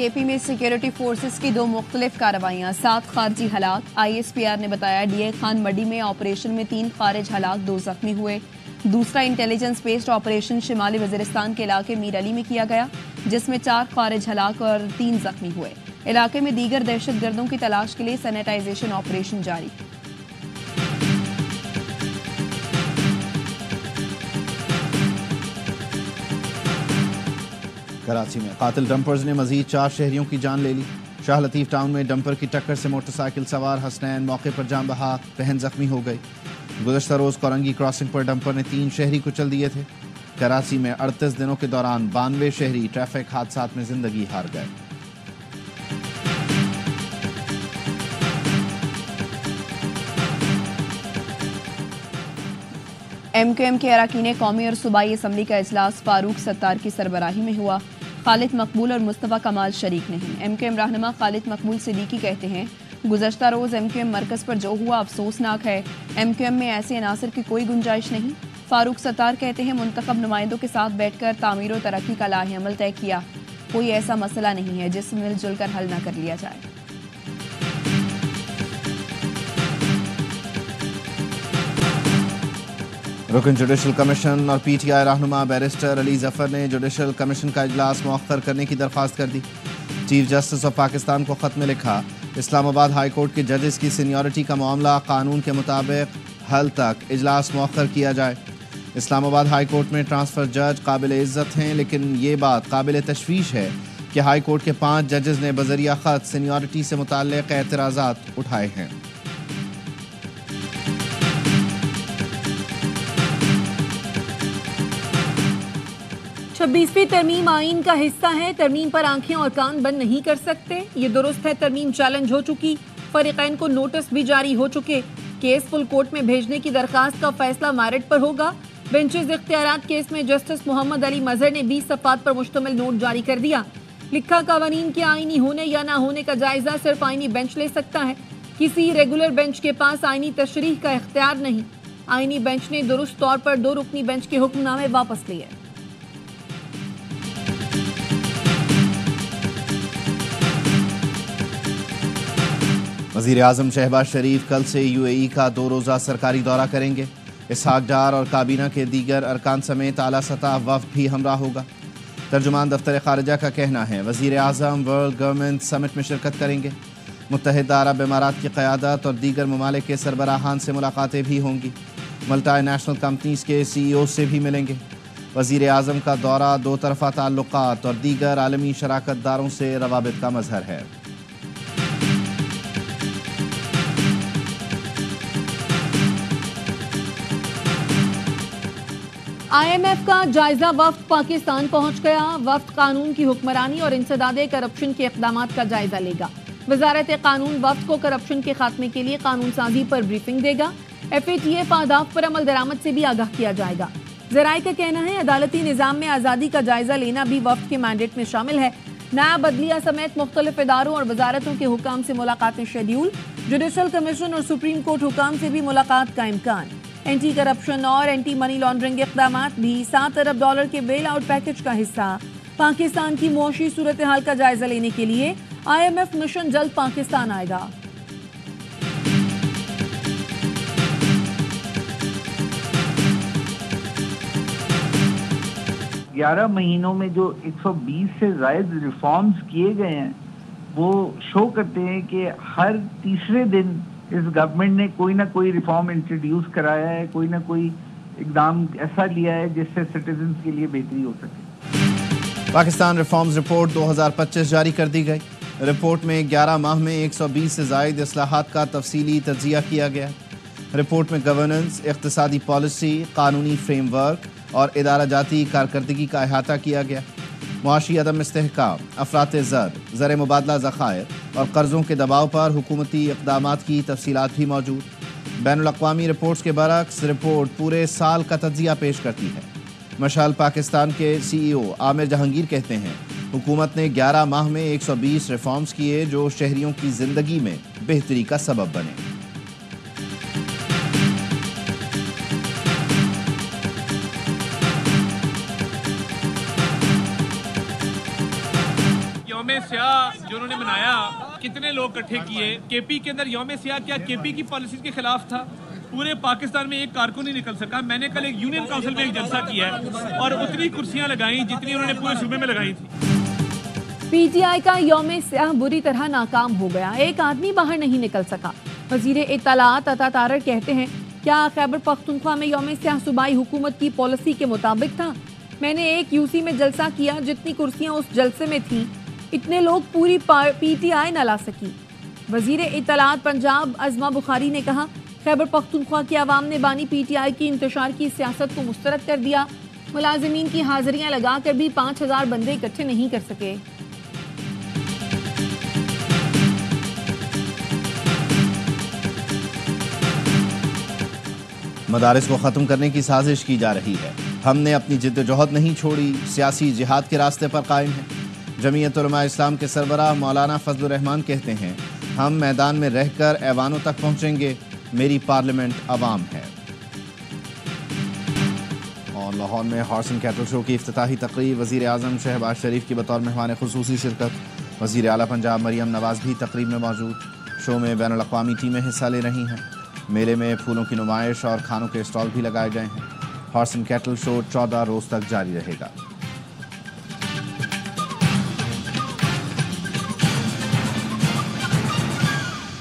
के पी में security forces की 2 मुख्तलिफ कार्रवाइयाँ, 7 खारजी हलाक। ISPR ने बताया DA खान मडी में ऑपरेशन में 3 खारिज हलाक, 2 जख्मी हुए। दूसरा इंटेलिजेंस बेस्ड ऑपरेशन शिमाली वजीरिस्तान के इलाके मीर अली में किया गया, जिसमें 4 खारिज हलाक और 3 जख्मी हुए। इलाके में दीगर दहशत गर्दों की तलाश के लिए सैनिटाइजेशन ऑपरेशन जारी। कराची में कातिल डंपर्स ने मजीद 4 शहरियों की जान ले ली। शाह लतीफ टाउन में डंपर की टक्कर से मोटरसाइकिल सवार हसनैन मौके पर जान बहा, बहन जख्मी हो गई। गुज़श्ता रोज़ कोरंगी क्रॉसिंग पर डंपर ने 3 शहरी कुचल दिए थे। कराची में 38 दिनों के दौरान 92 शहरी ट्रैफिक हादसात में जिंदगी हार गए। MQM के अरकान कौमी और सूबाई असम्बली का इजलास फारूक सत्तार की सरबराही में हुआ। खालिद मकबूल और मुस्तफ़ा कमाल शरीक नहीं। MQM रहनुमा खालिद मकबूल सिद्दीकी कहते हैं, गुज़श्ता रोज़ MQM मरकज़ पर जो हुआ अफसोसनाक है। MQM में ऐसे अनासर की कोई गुंजाइश नहीं। फारूक सत्तार कहते हैं, मुंतखब नुमाइंदों के साथ बैठकर तामीर और तरक्की का लाहेअमल तय किया। कोई ऐसा मसला नहीं है जिसे मिलजुल कर हल न कर लिया जाए। रुकन जुडिशल कमीशन और PTI रहनुमा बैरिस्टर अली जफर ने जुडिशल कमीशन का इजलास मुअख्खर करने की दरख्वास्त कर दी। चीफ जस्टिस ऑफ पाकिस्तान को खत में लिखा, इस्लामाबाद हाई कोर्ट के जजेस की सीनियरिटी का मामला कानून के मुताबिक हल तक इजलास मुअख्खर किया जाए। इस्लामाबाद हाई कोर्ट में ट्रांसफर जज काबिल इज्जत हैं, लेकिन ये बात काबिल तशवीश है कि हाई कोर्ट के 5 जजेस ने बजरिया खत सीनियरिटी से मुताल्लिक एतराज़ात उठाए हैं। 26वीं तरमीम आइन का हिस्सा है। तरमीम पर आंखें और कान बंद नहीं कर सकते। ये दुरुस्त है, तरमीम चैलेंज हो चुकी, फरीकैन को नोटिस भी जारी हो चुके। केस फुल कोर्ट में भेजने की दरखास्त का फैसला मैरिट पर होगा। बेंचेस इख्तियारात केस में जस्टिस मोहम्मद अली मजहर ने 20 सफ़ात पर मुश्तमिल नोट जारी कर दिया। लिखा, कानून के आईनी होने या ना होने का जायजा सिर्फ आईनी बेंच ले सकता है। किसी रेगुलर बेंच के पास आईनी तशरीह का इख्तियार नहीं। आईनी बेंच ने दुरुस्त तौर पर 2 रुकनी बेंच के हुक्मनामे वापस लिए। वज़ीर आज़म शहबाज शरीफ कल से UAE का 2 रोज़ा सरकारी दौरा करेंगे। इसहाक डार और काबीना के दीगर अरकान समेत आला सतह वफ़द भी हमरा होगा। तर्जुमान दफ्तर ख़ारिजा का कहना है, वज़ीर आज़म वर्ल्ड गवर्नमेंट समिट में शिरकत करेंगे। मुत्तहिदा अरब इमारात की क़यादत और दीगर ममालिक के सरबराहान से मुलाकातें भी होंगी। मल्टी नेशनल कंपनीज़ के CEO से भी मिलेंगे। वज़ीर आज़म का दौरा 2 तरफ़ा ताल्लुक़ात और दीगर आलमी शराकतदारों से रवाबित का मज़हर है। IMF का जायजा वफ्द पाकिस्तान पहुंच गया। वफ्द कानून की हुक्मरानी और इंसदादे करप्शन के इक़दामात का जायजा लेगा। वजारत कानून वफ्द को करप्शन के खात्मे के लिए कानून साजी पर ब्रीफिंग देगा। FATF आदाफ पर अमल दरामद से भी आगाह किया जाएगा। ज़राए का कहना है, अदालती निज़ाम में आज़ादी का जायजा लेना भी वफ्द के मैंडेट में शामिल है। नायब बदलिया समेत मुख्तलिफ इदारों और वजारतों के हुकाम से मुलाकातें शेड्यूल। जुडिशल कमीशन और सुप्रीम कोर्ट हुकाम से भी मुलाकात का इम्कान। एंटी करप्शन और एंटी मनी लॉन्ड्रिंग इक़दामात भी $7 अरब के बेल आउट पैकेज का हिस्सा। पाकिस्तान की मुआशी सूरत हाल का जायजा लेने के लिए IMF मिशन जल्द पाकिस्तान आएगा। 11 महीनों में जो 120 से ज़ायद रिफॉर्म्स किए गए हैं वो शो करते हैं कि हर तीसरे दिन इस गवर्नमेंट ने कोई ना कोई रिफॉर्म इंट्रोड्यूस कराया है, कोई ना कोई इकदाम ऐसा लिया है जिससे सिटीजन्स के लिए बेहतरी हो सके। पाकिस्तान रिफॉर्म्स रिपोर्ट 2025 जारी कर दी गई। रिपोर्ट में 11 माह में 120 से ज़ायद इस्लाहात का तफसीली तज्ज़िया किया गया। रिपोर्ट में गवर्नेंस, इक़्तिसादी पॉलिसी, कानूनी फ्रेमवर्क और इदारा जाती कारकर्दगी का अहाता किया गया। मुआशी अदम इस्तेहकाम, अफरात ज़र मुबादला ज़खायर और कर्ज़ों के दबाव पर हुकूमती इक़दामात की तफसीलात भी मौजूद। बैनुल-अक़वामी रिपोर्ट्स के बरक्स रिपोर्ट पूरे साल का तज्ज़िया पेश करती है। मशाल पाकिस्तान के CEO आमिर जहांगीर कहते हैं, हुकूमत ने 11 माह में 120 रिफॉर्म्स किए जो शहरियों की ज़िंदगी में बेहतरी का सबब बने। سیاہ جو انہوں نے منایا کتنے لوگ اکٹھے کیے؟ کے پی کے اندر یوم سیاہ کیا کے پی کی پالیسیز کے خلاف تھا؟ پورے پاکستان میں ایک کارکن نہیں نکل سکا. میں نے کل ایک یونین کونسل میں ایک جلسہ کیا ہے اور اتنی کرسیاں لگائیں جتنی انہوں نے پورے صوبے میں لگائی تھی. پی ٹی آئی کا یوم سیاہ بری طرح ناکام ہو گیا. ایک آدمی باہر نہیں نکل سکا. وزیر اطلاعات عطا تارڑ کہتے ہیں کیا خیبر پختونخوا میں یوم سیاہ صوبائی حکومت کی پالیسی کے مطابق تھا؟ میں نے ایک یو سی میں جلسہ کیا, جتنی کرسیاں اس جلسے میں تھیں اتنے لوگ پوری پی ٹی آئی نہ لا سکی. وزیر اطلاعات پنجاب عظمہ بخاری نے کہا خیبر پختونخوا کی عوام نے بانی پی ٹی آئی کی انتشار کی سیاست کو مسترد کر دیا. ملازمین کی حاضریاں لگا کر بھی 5000 بندے اکٹھے نہیں کر سکے. مدارس کو ختم کرنے کی سازش کی جا رہی ہے. ہم نے اپنی جد و جہد نہیں چھوڑی, سیاسی جہاد کے راستے پر قائم ہیں. جمعیت علماء اسلام کے سربراہ مولانا فضل الرحمان کہتے ہیں ہم میدان میں رہ کر ایوانوں تک پہنچیں گے. میری پارلیمنٹ عوام ہے. اور لاہور میں ہارس اینڈ کیٹل شو کی افتتاحی تقریب, وزیر اعظم شہباز شریف کی بطور مہمان خصوصی شرکت. وزیر اعلیٰ پنجاب مریم نواز بھی تقریب میں موجود. شو میں بین الاقوامی ٹیمیں حصہ لے رہی ہیں. میلے میں پھولوں کی نمائش اور کھانوں کے اسٹال بھی لگائے گئے ہیں. ہارس اینڈ کیٹل شو 14 روز تک جاری رہے گا.